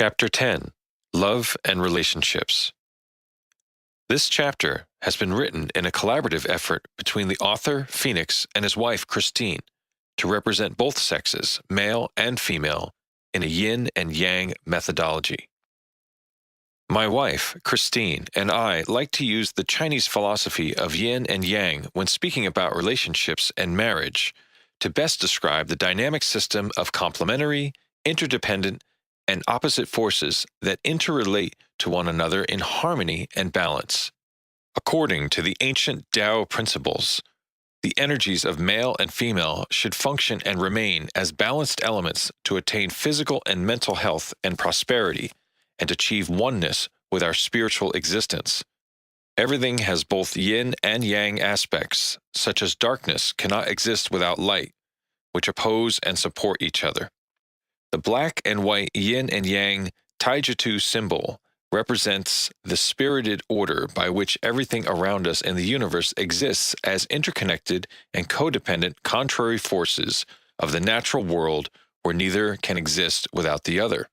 Chapter 10, Love and Relationships. This chapter has been written in a collaborative effort between the author, Phoenix, and his wife, Christine, to represent both sexes, male and female, in a yin and yang methodology. My wife, Christine, and I like to use the Chinese philosophy of yin and yang when speaking about relationships and marriage to best describe the dynamic system of complementary, interdependent, and opposite forces that interrelate to one another in harmony and balance. According to the ancient Tao principles, the energies of male and female should function and remain as balanced elements to attain physical and mental health and prosperity and achieve oneness with our spiritual existence. Everything has both yin and yang aspects, such as darkness cannot exist without light, which oppose and support each other. The black and white yin and yang Taijitu symbol represents the spirited order by which everything around us in the universe exists as interconnected and codependent contrary forces of the natural world where neither can exist without the other.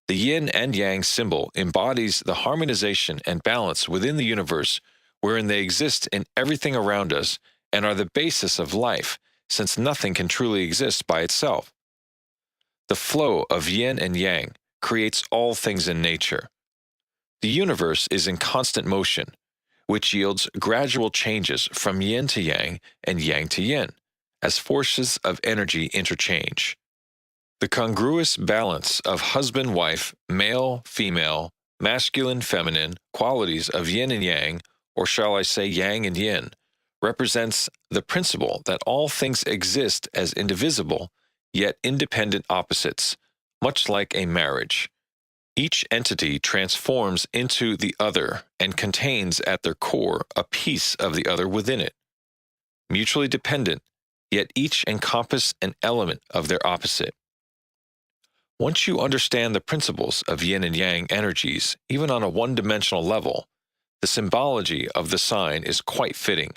The yin and yang symbol embodies the harmonization and balance within the universe wherein they exist in everything around us and are the basis of life, since nothing can truly exist by itself. The flow of yin and yang creates all things in nature. The universe is in constant motion, which yields gradual changes from yin to yang and yang to yin, as forces of energy interchange. The congruous balance of husband-wife, male-female, masculine-feminine qualities of yin and yang, or shall I say yang and yin, represents the principle that all things exist as indivisible yet independent opposites, much like a marriage. Each entity transforms into the other and contains at their core a piece of the other within it. Mutually dependent, yet each encompass an element of their opposite. Once you understand the principles of yin and yang energies, even on a one-dimensional level, the symbology of the sign is quite fitting.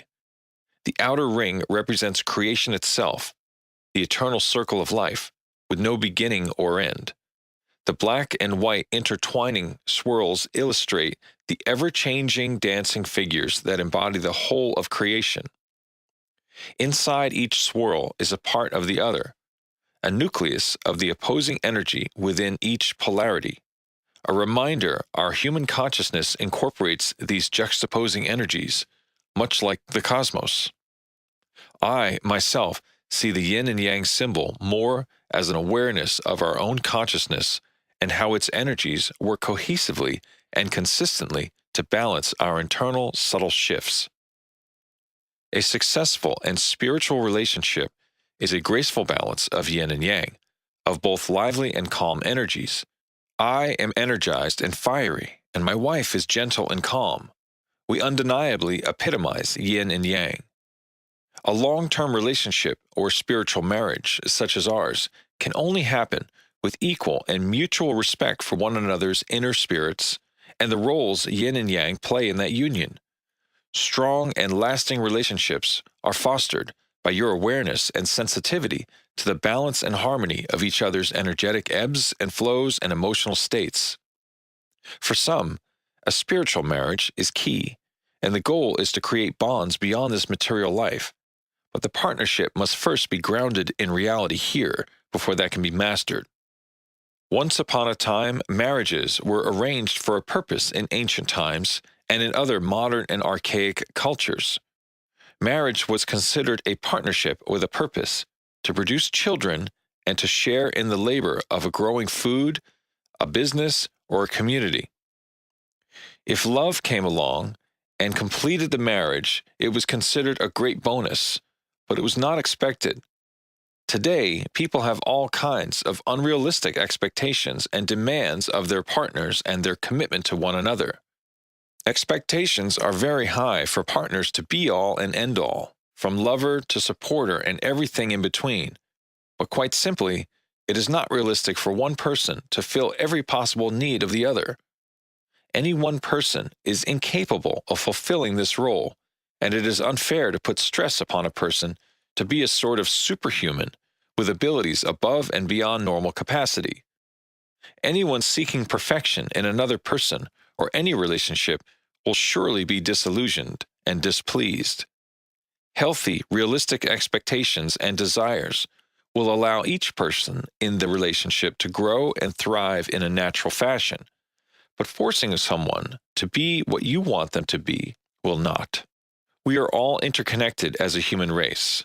The outer ring represents creation itself, the eternal circle of life, with no beginning or end. The black and white intertwining swirls illustrate the ever-changing dancing figures that embody the whole of creation. Inside each swirl is a part of the other, a nucleus of the opposing energy within each polarity. A reminder our human consciousness incorporates these juxtaposing energies, much like the cosmos. I, myself, see the yin and yang symbol more as an awareness of our own consciousness and how its energies work cohesively and consistently to balance our internal subtle shifts. A successful and spiritual relationship is a graceful balance of yin and yang, of both lively and calm energies. I am energized and fiery, and my wife is gentle and calm. We undeniably epitomize yin and yang. A long-term relationship or spiritual marriage, such as ours, can only happen with equal and mutual respect for one another's inner spirits and the roles yin and yang play in that union. Strong and lasting relationships are fostered by your awareness and sensitivity to the balance and harmony of each other's energetic ebbs and flows and emotional states. For some, a spiritual marriage is key, and the goal is to create bonds beyond this material life. But the partnership must first be grounded in reality here before that can be mastered. Once upon a time, marriages were arranged for a purpose in ancient times and in other modern and archaic cultures. Marriage was considered a partnership with a purpose, to produce children and to share in the labor of a growing food, a business, or a community. If love came along and completed the marriage, it was considered a great bonus, but it was not expected. Today, people have all kinds of unrealistic expectations and demands of their partners and their commitment to one another. Expectations are very high for partners to be all and end all, from lover to supporter and everything in between. But quite simply, it is not realistic for one person to fill every possible need of the other. Any one person is incapable of fulfilling this role, and it is unfair to put stress upon a person to be a sort of superhuman with abilities above and beyond normal capacity. Anyone seeking perfection in another person or any relationship will surely be disillusioned and displeased. Healthy, realistic expectations and desires will allow each person in the relationship to grow and thrive in a natural fashion, but forcing someone to be what you want them to be will not. We are all interconnected as a human race.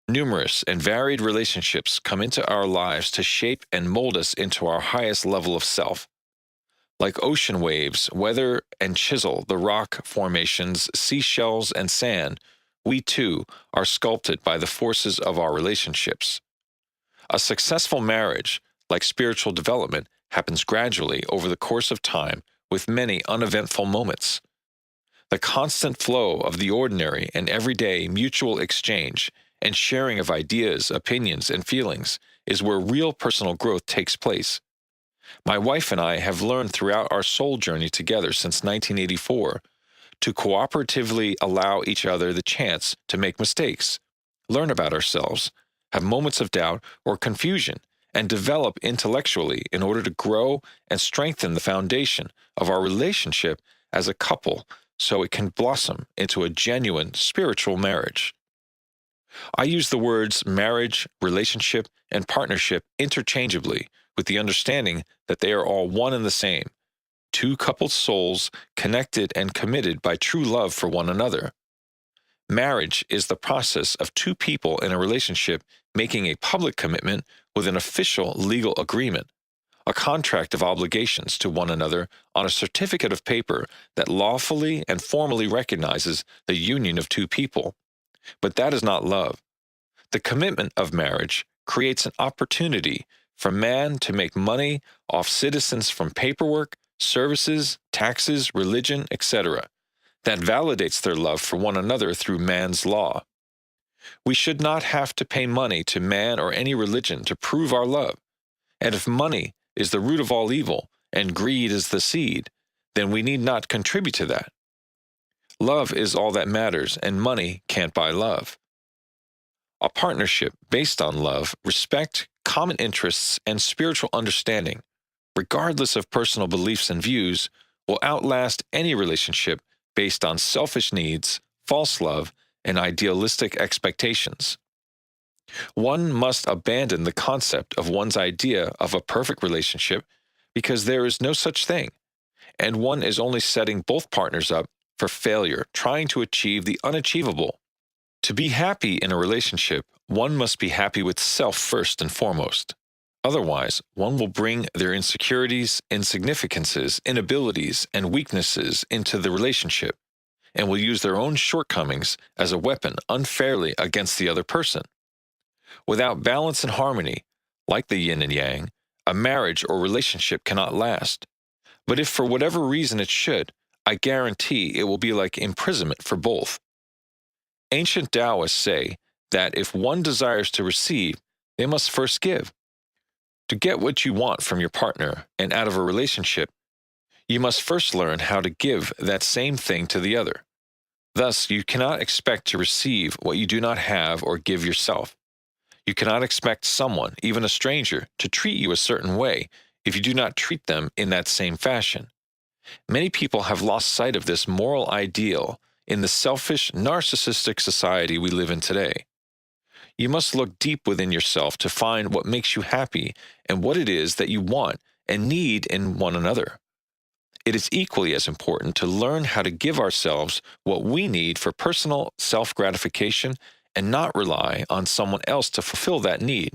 Numerous and varied relationships come into our lives to shape and mold us into our highest level of self. Like ocean waves, weather and chisel the rock formations, seashells, and sand, we too are sculpted by the forces of our relationships. A successful marriage, like spiritual development, happens gradually over the course of time with many uneventful moments. The constant flow of the ordinary and everyday mutual exchange and sharing of ideas, opinions, and feelings is where real personal growth takes place. My wife and I have learned throughout our soul journey together since 1984 to cooperatively allow each other the chance to make mistakes, learn about ourselves, have moments of doubt or confusion, and develop intellectually in order to grow and strengthen the foundation of our relationship as a couple so it can blossom into a genuine spiritual marriage. I use the words marriage, relationship, and partnership interchangeably with the understanding that they are all one and the same, two coupled souls connected and committed by true love for one another. Marriage is the process of two people in a relationship making a public commitment with an official legal agreement, a contract of obligations to one another on a certificate of paper that lawfully and formally recognizes the union of two people. But that is not love. The commitment of marriage creates an opportunity for man to make money off citizens from paperwork, services, taxes, religion, etc. That validates their love for one another through man's law. We should not have to pay money to man or any religion to prove our love. And if money is the root of all evil and greed is the seed, then we need not contribute to that. Love is all that matters, and money can't buy love. A partnership based on love, respect, common interests, and spiritual understanding, regardless of personal beliefs and views, will outlast any relationship based on selfish needs, false love, and idealistic expectations. One must abandon the concept of one's idea of a perfect relationship because there is no such thing, and one is only setting both partners up for failure, trying to achieve the unachievable. To be happy in a relationship, one must be happy with self first and foremost. Otherwise, one will bring their insecurities, insignificances, inabilities, and weaknesses into the relationship, and will use their own shortcomings as a weapon unfairly against the other person. Without balance and harmony, like the yin and yang, a marriage or relationship cannot last. But if for whatever reason it should, I guarantee it will be like imprisonment for both. Ancient Taoists say that if one desires to receive, they must first give. To get what you want from your partner and out of a relationship, you must first learn how to give that same thing to the other. Thus, you cannot expect to receive what you do not have or give yourself. You cannot expect someone, even a stranger, to treat you a certain way if you do not treat them in that same fashion. Many people have lost sight of this moral ideal in the selfish, narcissistic society we live in today. You must look deep within yourself to find what makes you happy and what it is that you want and need in one another. It is equally as important to learn how to give ourselves what we need for personal self-gratification and not rely on someone else to fulfill that need.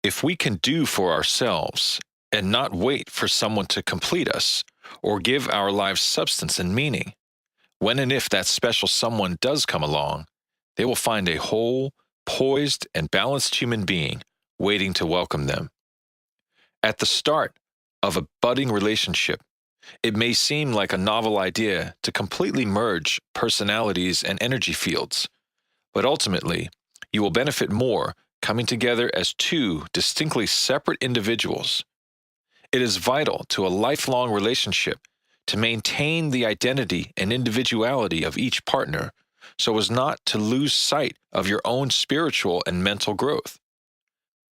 If we can do for ourselves and not wait for someone to complete us or give our lives substance and meaning, when and if that special someone does come along, they will find a whole, poised, and balanced human being waiting to welcome them. At the start of a budding relationship, it may seem like a novel idea to completely merge personalities and energy fields, but ultimately, you will benefit more coming together as two distinctly separate individuals. It is vital to a lifelong relationship to maintain the identity and individuality of each partner so as not to lose sight of your own spiritual and mental growth.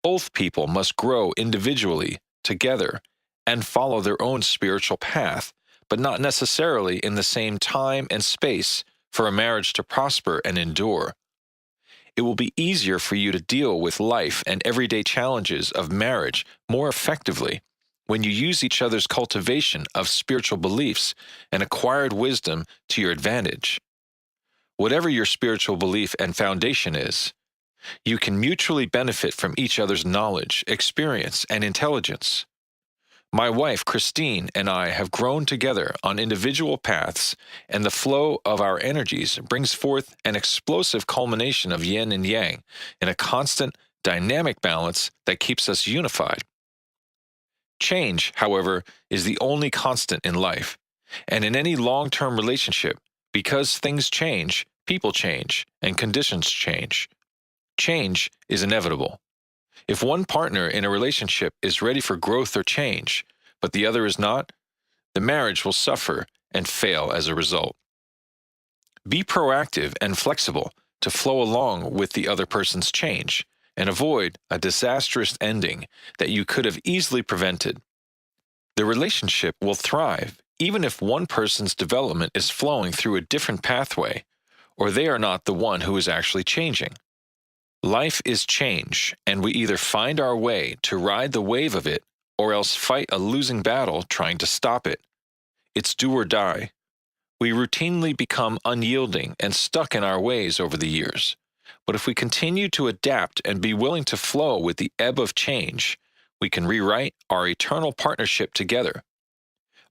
Both people must grow individually, together, and follow their own spiritual path, but not necessarily in the same time and space for a marriage to prosper and endure. It will be easier for you to deal with life and everyday challenges of marriage more effectively when you use each other's cultivation of spiritual beliefs and acquired wisdom to your advantage. Whatever your spiritual belief and foundation is, you can mutually benefit from each other's knowledge, experience, and intelligence. My wife, Christine, and I have grown together on individual paths, and the flow of our energies brings forth an explosive culmination of yin and yang in a constant, dynamic balance that keeps us unified. Change, however, is the only constant in life, and in any long-term relationship, because things change, people change, and conditions change. Change is inevitable. If one partner in a relationship is ready for growth or change, but the other is not, the marriage will suffer and fail as a result. Be proactive and flexible to flow along with the other person's change and avoid a disastrous ending that you could have easily prevented. The relationship will thrive even if one person's development is flowing through a different pathway, or they are not the one who is actually changing. Life is change, and we either find our way to ride the wave of it or else fight a losing battle trying to stop it. It's do or die. We routinely become unyielding and stuck in our ways over the years. But if we continue to adapt and be willing to flow with the ebb of change, we can rewrite our eternal partnership together.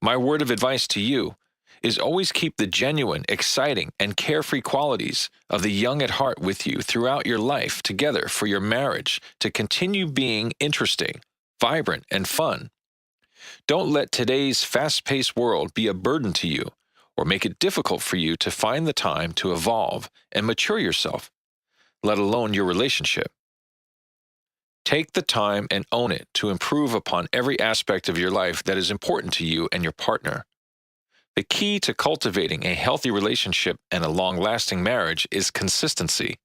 My word of advice to you is always keep the genuine, exciting, and carefree qualities of the young at heart with you throughout your life together for your marriage to continue being interesting, vibrant, and fun. Don't let today's fast-paced world be a burden to you or make it difficult for you to find the time to evolve and mature yourself, let alone your relationship. Take the time and own it to improve upon every aspect of your life that is important to you and your partner. The key to cultivating a healthy relationship and a long-lasting marriage is consistency.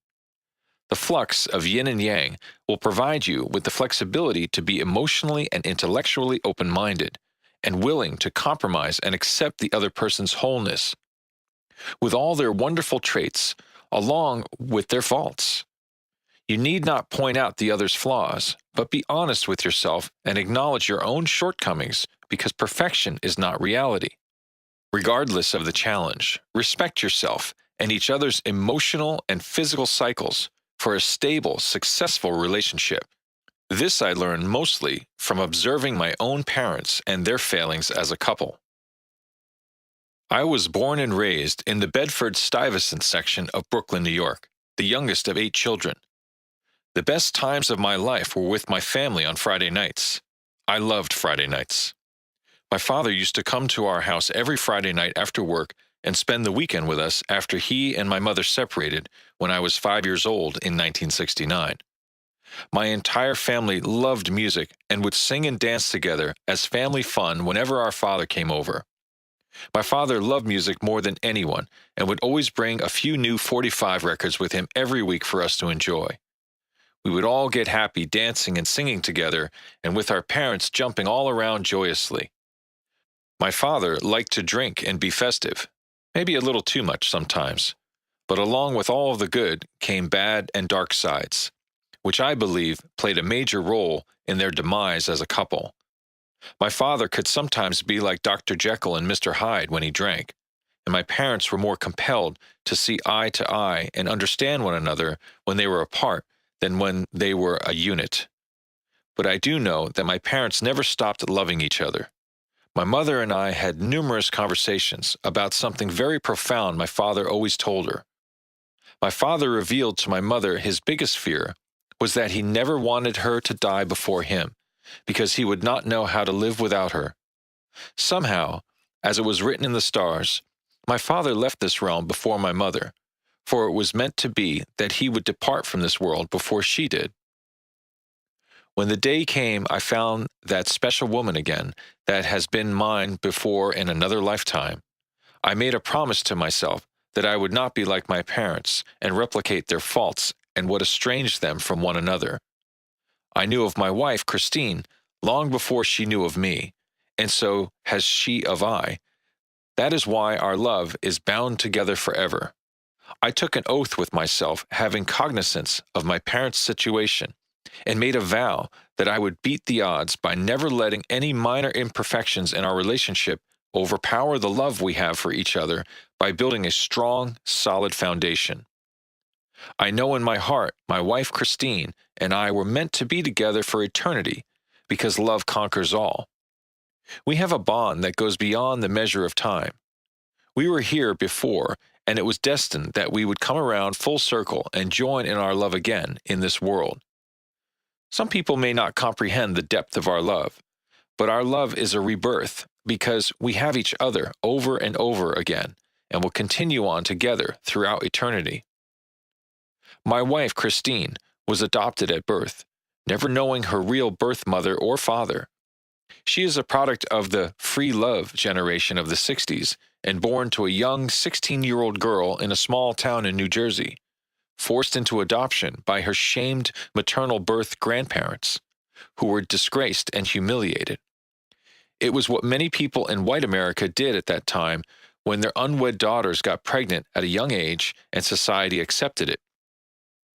The flux of yin and yang will provide you with the flexibility to be emotionally and intellectually open-minded and willing to compromise and accept the other person's wholeness, with all their wonderful traits, along with their faults. You need not point out the other's flaws, but be honest with yourself and acknowledge your own shortcomings because perfection is not reality. Regardless of the challenge, respect yourself and each other's emotional and physical cycles for a stable, successful relationship. This I learned mostly from observing my own parents and their failings as a couple. I was born and raised in the Bedford-Stuyvesant section of Brooklyn, New York, the youngest of 8 children. The best times of my life were with my family on Friday nights. I loved Friday nights. My father used to come to our house every Friday night after work and spend the weekend with us after he and my mother separated when I was 5 years old in 1969. My entire family loved music and would sing and dance together as family fun whenever our father came over. My father loved music more than anyone and would always bring a few new 45 records with him every week for us to enjoy. We would all get happy dancing and singing together and with our parents jumping all around joyously. My father liked to drink and be festive, maybe a little too much sometimes, but along with all of the good came bad and dark sides, which I believe played a major role in their demise as a couple. My father could sometimes be like Dr. Jekyll and Mr. Hyde when he drank, and my parents were more compelled to see eye to eye and understand one another when they were apart than when they were a unit. But I do know that my parents never stopped loving each other. My mother and I had numerous conversations about something very profound my father always told her. My father revealed to my mother his biggest fear was that he never wanted her to die before him, because he would not know how to live without her. Somehow, as it was written in the stars, my father left this realm before my mother, for it was meant to be that he would depart from this world before she did. When the day came, I found that special woman again that has been mine before in another lifetime. I made a promise to myself that I would not be like my parents and replicate their faults and what estranged them from one another. I knew of my wife, Christine, long before she knew of me, and so has she of I. That is why our love is bound together forever. I took an oath with myself, having cognizance of my parents' situation, and made a vow that I would beat the odds by never letting any minor imperfections in our relationship overpower the love we have for each other by building a strong, solid foundation. I know in my heart my wife Christine and I were meant to be together for eternity because love conquers all. We have a bond that goes beyond the measure of time. We were here before, and it was destined that we would come around full circle and join in our love again in this world. Some people may not comprehend the depth of our love, but our love is a rebirth because we have each other over and over again and will continue on together throughout eternity. My wife, Christine, was adopted at birth, never knowing her real birth mother or father. She is a product of the free love generation of the 60s and born to a young 16-year-old girl in a small town in New Jersey, forced into adoption by her shamed maternal birth grandparents, who were disgraced and humiliated. It was what many people in white America did at that time when their unwed daughters got pregnant at a young age and society accepted it.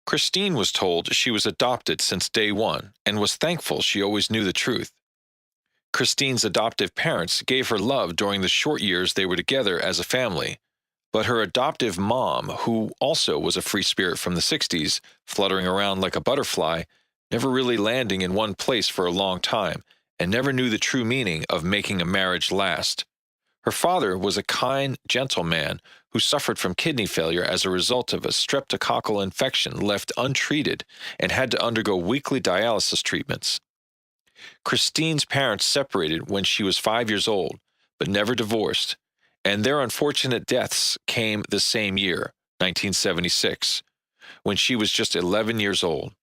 Christine was told she was adopted since day one and was thankful she always knew the truth. Christine's adoptive parents gave her love during the short years they were together as a family, but her adoptive mom, who also was a free spirit from the 60s, fluttering around like a butterfly, never really landing in one place for a long time, and never knew the true meaning of making a marriage last. Her father was a kind, gentle man who suffered from kidney failure as a result of a streptococcal infection left untreated and had to undergo weekly dialysis treatments. Christine's parents separated when she was 5 years old, but never divorced, and their unfortunate deaths came the same year, 1976, when she was just 11 years old.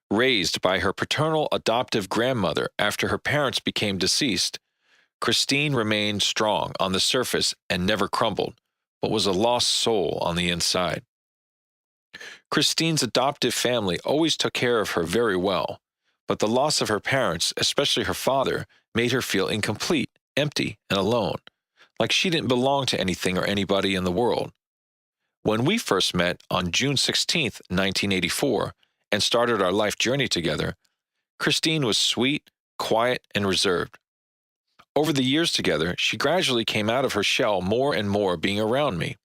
Raised by her paternal adoptive grandmother after her parents became deceased, Christine remained strong on the surface and never crumbled, but was a lost soul on the inside. Christine's adoptive family always took care of her very well, but the loss of her parents, especially her father, made her feel incomplete, empty, and alone, like she didn't belong to anything or anybody in the world. When we first met on June 16, 1984, and started our life journey together, Christine was sweet, quiet, and reserved. Over the years together, she gradually came out of her shell more and more being around me.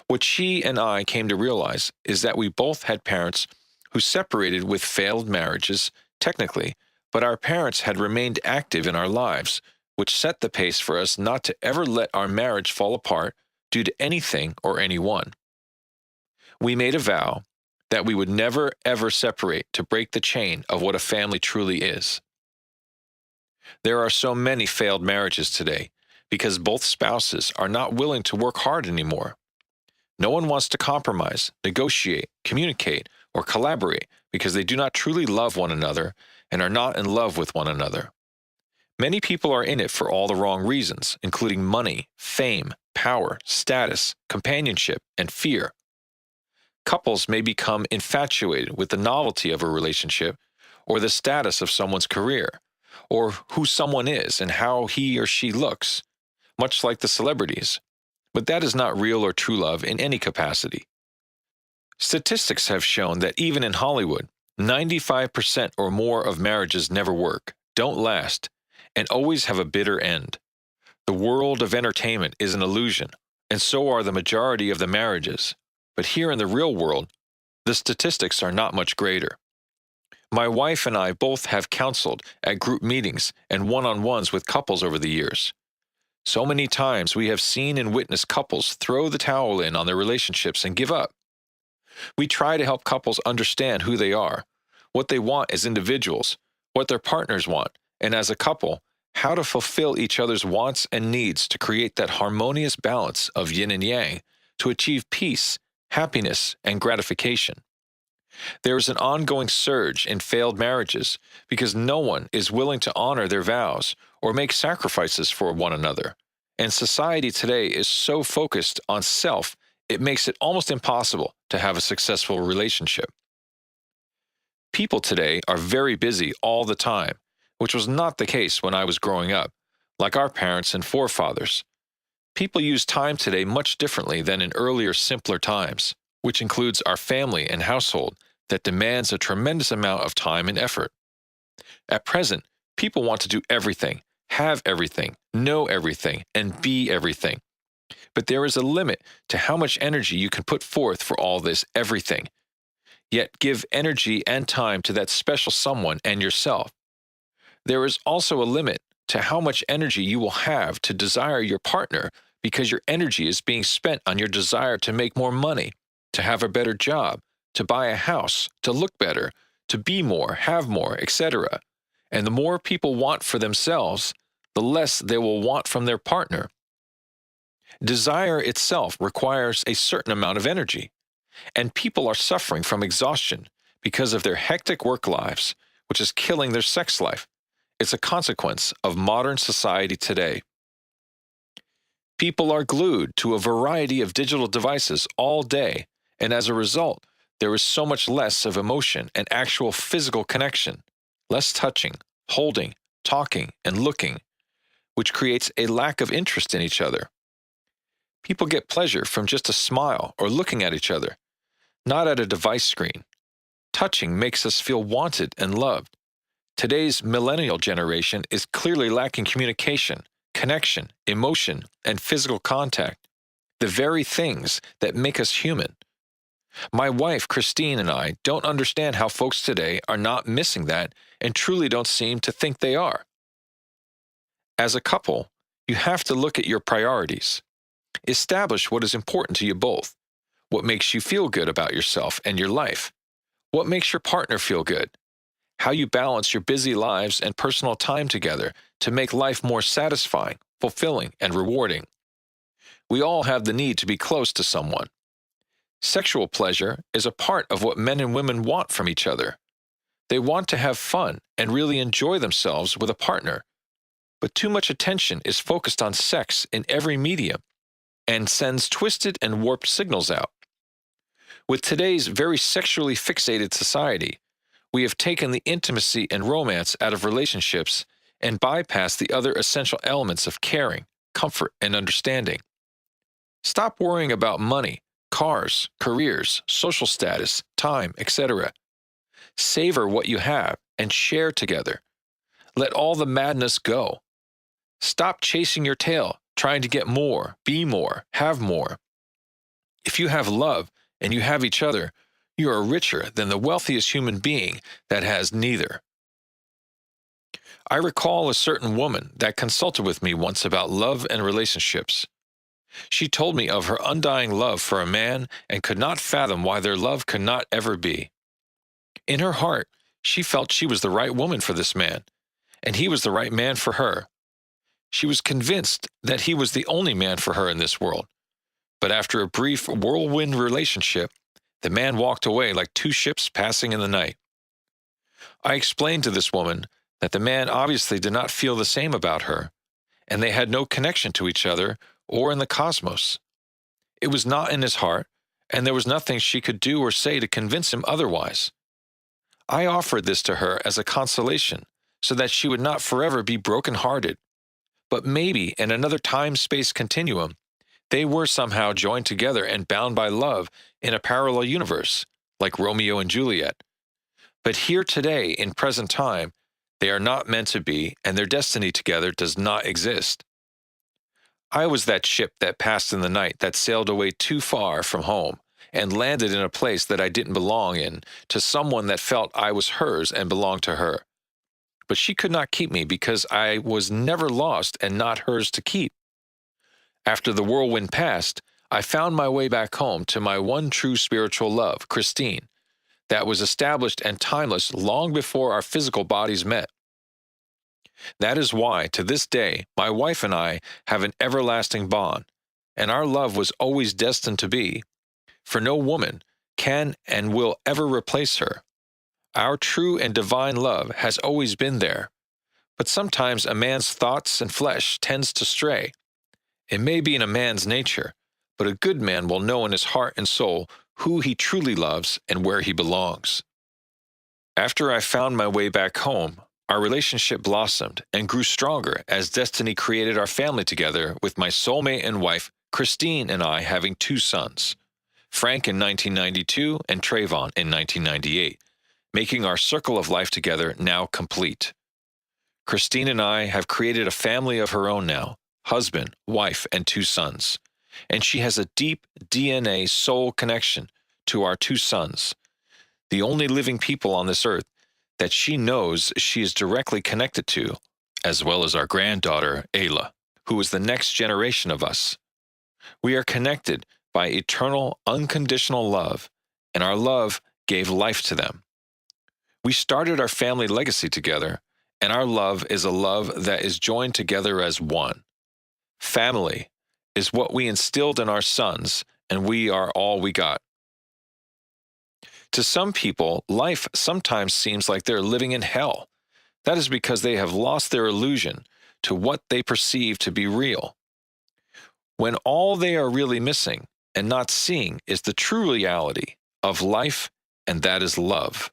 What she and I came to realize is that we both had parents who separated with failed marriages, technically, but our parents had remained active in our lives, which set the pace for us not to ever let our marriage fall apart due to anything or anyone. We made a vow that we would never ever separate to break the chain of what a family truly is. There are so many failed marriages today because both spouses are not willing to work hard anymore. No one wants to compromise, negotiate, communicate, or collaborate because they do not truly love one another and are not in love with one another. Many people are in it for all the wrong reasons, including money, fame, power, status, companionship, and fear. Couples may become infatuated with the novelty of a relationship or the status of someone's career, or who someone is and how he or she looks, much like the celebrities. But that is not real or true love in any capacity. Statistics have shown that even in Hollywood, 95% or more of marriages never work, don't last, and always have a bitter end. The world of entertainment is an illusion, and so are the majority of the marriages. But here in the real world, the statistics are not much greater. My wife and I both have counseled at group meetings and one-on-ones with couples over the years. So many times we have seen and witnessed couples throw the towel in on their relationships and give up. We try to help couples understand who they are, what they want as individuals, what their partners want, and as a couple, how to fulfill each other's wants and needs to create that harmonious balance of yin and yang to achieve peace, happiness, and gratification. There is an ongoing surge in failed marriages because no one is willing to honor their vows or make sacrifices for one another. And society today is so focused on self, it makes it almost impossible to have a successful relationship. People today are very busy all the time, which was not the case when I was growing up, like our parents and forefathers. People use time today much differently than in earlier, simpler times, which includes our family and household that demands a tremendous amount of time and effort. At present, people want to do everything, have everything, know everything, and be everything. But there is a limit to how much energy you can put forth for all this everything. Yet give energy and time to that special someone and yourself. There is also a limit to how much energy you will have to desire your partner because your energy is being spent on your desire to make more money, to have a better job, to buy a house, to look better, to be more, have more, etc. And the more people want for themselves, the less they will want from their partner. Desire itself requires a certain amount of energy, and people are suffering from exhaustion because of their hectic work lives, which is killing their sex life. It's a consequence of modern society today. People are glued to a variety of digital devices all day, and as a result, there is so much less of emotion and actual physical connection, less touching, holding, talking, and looking, which creates a lack of interest in each other. People get pleasure from just a smile or looking at each other, not at a device screen. Touching makes us feel wanted and loved. Today's millennial generation is clearly lacking communication, connection, emotion, and physical contact, the very things that make us human. My wife, Christine, and I don't understand how folks today are not missing that and truly don't seem to think they are. As a couple, you have to look at your priorities. Establish what is important to you both. What makes you feel good about yourself and your life? What makes your partner feel good? How you balance your busy lives and personal time together to make life more satisfying, fulfilling, and rewarding. We all have the need to be close to someone. Sexual pleasure is a part of what men and women want from each other. They want to have fun and really enjoy themselves with a partner. But too much attention is focused on sex in every medium and sends twisted and warped signals out. With today's very sexually fixated society, we have taken the intimacy and romance out of relationships and bypassed the other essential elements of caring, comfort, and understanding. Stop worrying about money, cars, careers, social status, time, etc. Savor what you have and share together. Let all the madness go. Stop chasing your tail, trying to get more, be more, have more. If you have love and you have each other, you are richer than the wealthiest human being that has neither. I recall a certain woman that consulted with me once about love and relationships. She told me of her undying love for a man and could not fathom why their love could not ever be. In her heart, she felt she was the right woman for this man, and he was the right man for her. She was convinced that he was the only man for her in this world. But after a brief whirlwind relationship, the man walked away like two ships passing in the night. I explained to this woman that the man obviously did not feel the same about her, and they had no connection to each other or in the cosmos. It was not in his heart, and there was nothing she could do or say to convince him otherwise. I offered this to her as a consolation, so that she would not forever be broken-hearted. But maybe in another time-space continuum, they were somehow joined together and bound by love in a parallel universe, like Romeo and Juliet. But here today, in present time, they are not meant to be, and their destiny together does not exist. I was that ship that passed in the night that sailed away too far from home and landed in a place that I didn't belong in to someone that felt I was hers and belonged to her. But she could not keep me because I was never lost and not hers to keep. After the whirlwind passed, I found my way back home to my one true spiritual love, Christine, that was established and timeless long before our physical bodies met. That is why, to this day, my wife and I have an everlasting bond, and our love was always destined to be, for no woman can and will ever replace her. Our true and divine love has always been there, but sometimes a man's thoughts and flesh tends to stray. It may be in a man's nature, but a good man will know in his heart and soul who he truly loves and where he belongs. After I found my way back home, Our relationship blossomed and grew stronger as destiny created our family together, with my soulmate and wife, Christine, and I having two sons, Frank in 1992 and Trayvon in 1998, making our circle of life together now complete. Christine and I have created a family of her own now, husband, wife, and two sons. And she has a deep DNA soul connection to our two sons, the only living people on this earth that she knows she is directly connected to, as well as our granddaughter, Ayla, who is the next generation of us. We are connected by eternal, unconditional love, and our love gave life to them. We started our family legacy together, and our love is a love that is joined together as one. Family is what we instilled in our sons, and we are all we got. To some people, life sometimes seems like they're living in hell. That is because they have lost their illusion to what they perceive to be real, when all they are really missing and not seeing is the true reality of life, and that is love.